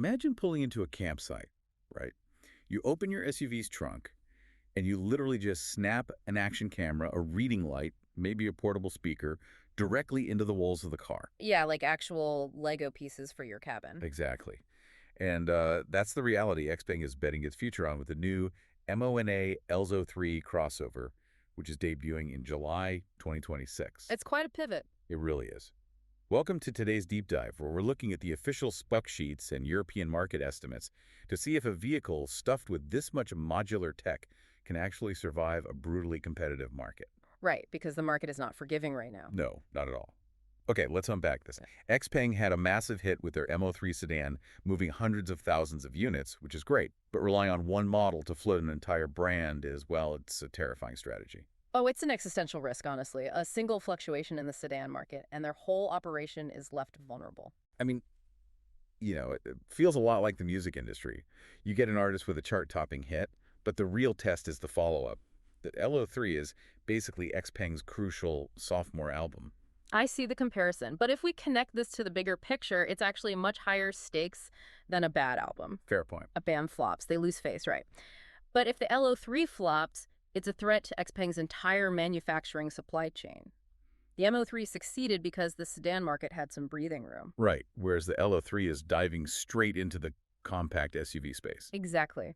Imagine pulling into a campsite, right? You open your SUV's trunk, and you literally just snap an action camera, a reading light, maybe a portable speaker, directly into the walls of the car. Yeah, like actual Lego pieces for your cabin. Exactly. And that's the reality XPeng is betting its future on with the new MONA L03 crossover, which is debuting in July 2026. It's quite a pivot. It really is. Welcome to today's deep dive, where we're looking at the official spec sheets and European market estimates to see if a vehicle stuffed with this much modular tech can actually survive a brutally competitive market. Right, because the market is not forgiving right now. No, not at all. Okay, let's unpack this. XPeng had a massive hit with their M03 sedan, moving hundreds of thousands of units, which is great, but relying on one model to float an entire brand is, well, it's a terrifying strategy. Oh, it's an existential risk, honestly. A single fluctuation in the sedan market, and their whole operation is left vulnerable. I mean, it feels a lot like the music industry. You get an artist with a chart-topping hit, but the real test is the follow-up. The L03 is basically XPeng's crucial sophomore album. I see the comparison, but if we connect this to the bigger picture, it's actually much higher stakes than a bad album. Fair point. A band flops, they lose face, right? But if the L03 flops, it's a threat to XPeng's entire manufacturing supply chain. The M03 succeeded because the sedan market had some breathing room. Right, whereas the L03 is diving straight into the compact SUV space. Exactly.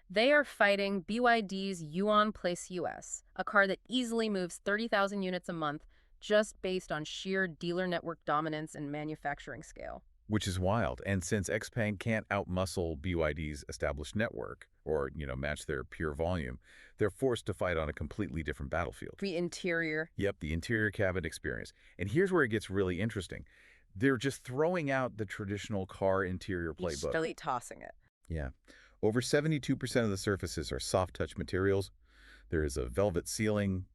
They are fighting BYD's Yuan Place US, a car that easily moves 30,000 units a month just based on sheer dealer network dominance and manufacturing scale. Which is wild. And since XPeng can't outmuscle BYD's established network or, match their pure volume, they're forced to fight on a completely different battlefield. The interior. Yep, the interior cabin experience. And here's where it gets really interesting. They're just throwing out the traditional car interior playbook. Still tossing it. Yeah. Over 72% of the surfaces are soft-touch materials. There is a velvet ceiling,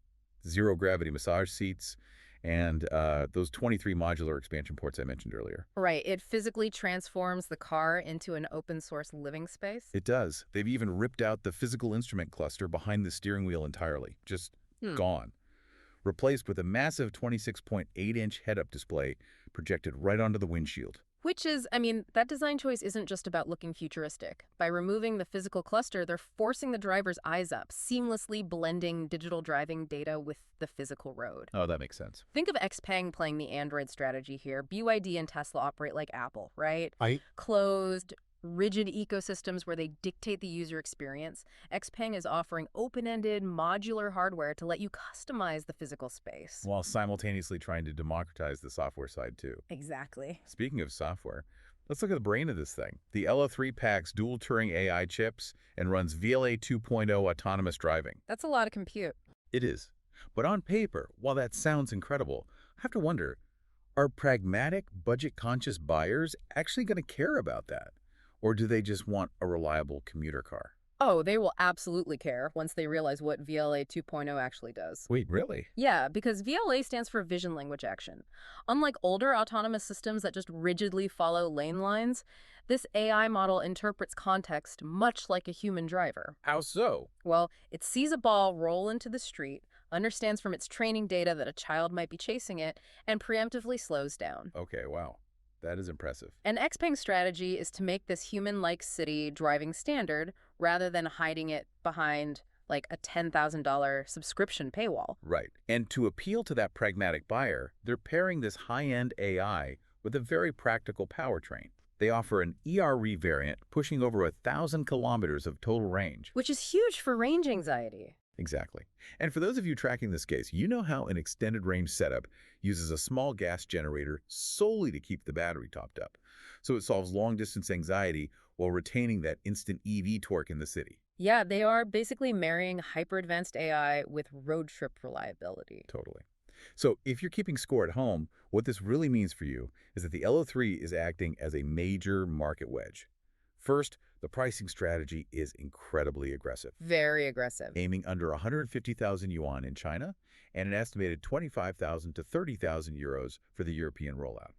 zero-gravity massage seats, and those 23 modular expansion ports I mentioned earlier. Right. It physically transforms the car into an open-source living space. It does. They've even ripped out the physical instrument cluster behind the steering wheel entirely. Just gone. Replaced with a massive 26.8-inch head-up display projected right onto the windshield. Which is, that design choice isn't just about looking futuristic. By removing the physical cluster, they're forcing the driver's eyes up, seamlessly blending digital driving data with the physical road. Oh, that makes sense. Think of XPeng playing the Android strategy here. BYD and Tesla operate like Apple, right? Closed, rigid ecosystems where they dictate the user experience. XPeng is offering open-ended, modular hardware to let you customize the physical space. While simultaneously trying to democratize the software side, too. Exactly. Speaking of software, let's look at the brain of this thing. The L03 packs dual Turing AI chips and runs VLA 2.0 autonomous driving. That's a lot of compute. It is. But on paper, while that sounds incredible, I have to wonder, are pragmatic, budget-conscious buyers actually going to care about that? Or do they just want a reliable commuter car? Oh, they will absolutely care once they realize what VLA 2.0 actually does. Wait, really? Yeah, because VLA stands for Vision Language Action. Unlike older autonomous systems that just rigidly follow lane lines, this AI model interprets context much like a human driver. How so? Well, it sees a ball roll into the street, understands from its training data that a child might be chasing it, and preemptively slows down. Okay, wow. That is impressive. And XPeng's strategy is to make this human-like city driving standard rather than hiding it behind like a $10,000 subscription paywall. Right. And to appeal to that pragmatic buyer, they're pairing this high-end AI with a very practical powertrain. They offer an EREV variant pushing over 1,000 kilometers of total range. Which is huge for range anxiety. Exactly. And for those of you tracking this case, you know how an extended range setup uses a small gas generator solely to keep the battery topped up. So it solves long-distance anxiety while retaining that instant EV torque in the city. Yeah, they are basically marrying hyper-advanced AI with road trip reliability. Totally. So if you're keeping score at home, what this really means for you is that the L03 is acting as a major market wedge. First, the pricing strategy is incredibly aggressive. Very aggressive. Aiming under 150,000 yuan in China and an estimated 25,000 to 30,000 euros for the European rollout.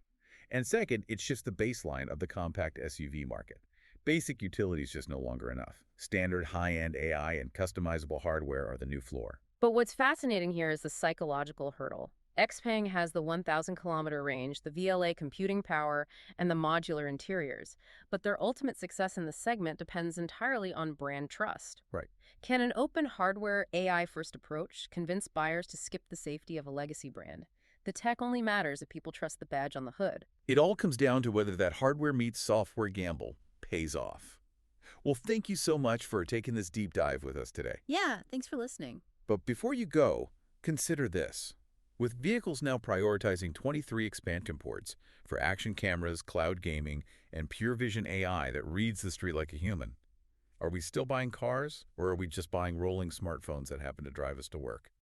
And second, it shifts the baseline of the compact SUV market. Basic utility is just no longer enough. Standard high-end AI and customizable hardware are the new floor. But what's fascinating here is the psychological hurdle. XPeng has the 1,000-kilometer range, the VLA computing power, and the modular interiors. But their ultimate success in the segment depends entirely on brand trust. Right. Can an open hardware AI-first approach convince buyers to skip the safety of a legacy brand? The tech only matters if people trust the badge on the hood. It all comes down to whether that hardware meets software gamble pays off. Well, thank you so much for taking this deep dive with us today. Yeah, thanks for listening. But before you go, consider this. With vehicles now prioritizing 23 expansion ports for action cameras, cloud gaming, and pure vision AI that reads the street like a human, are we still buying cars, or are we just buying rolling smartphones that happen to drive us to work?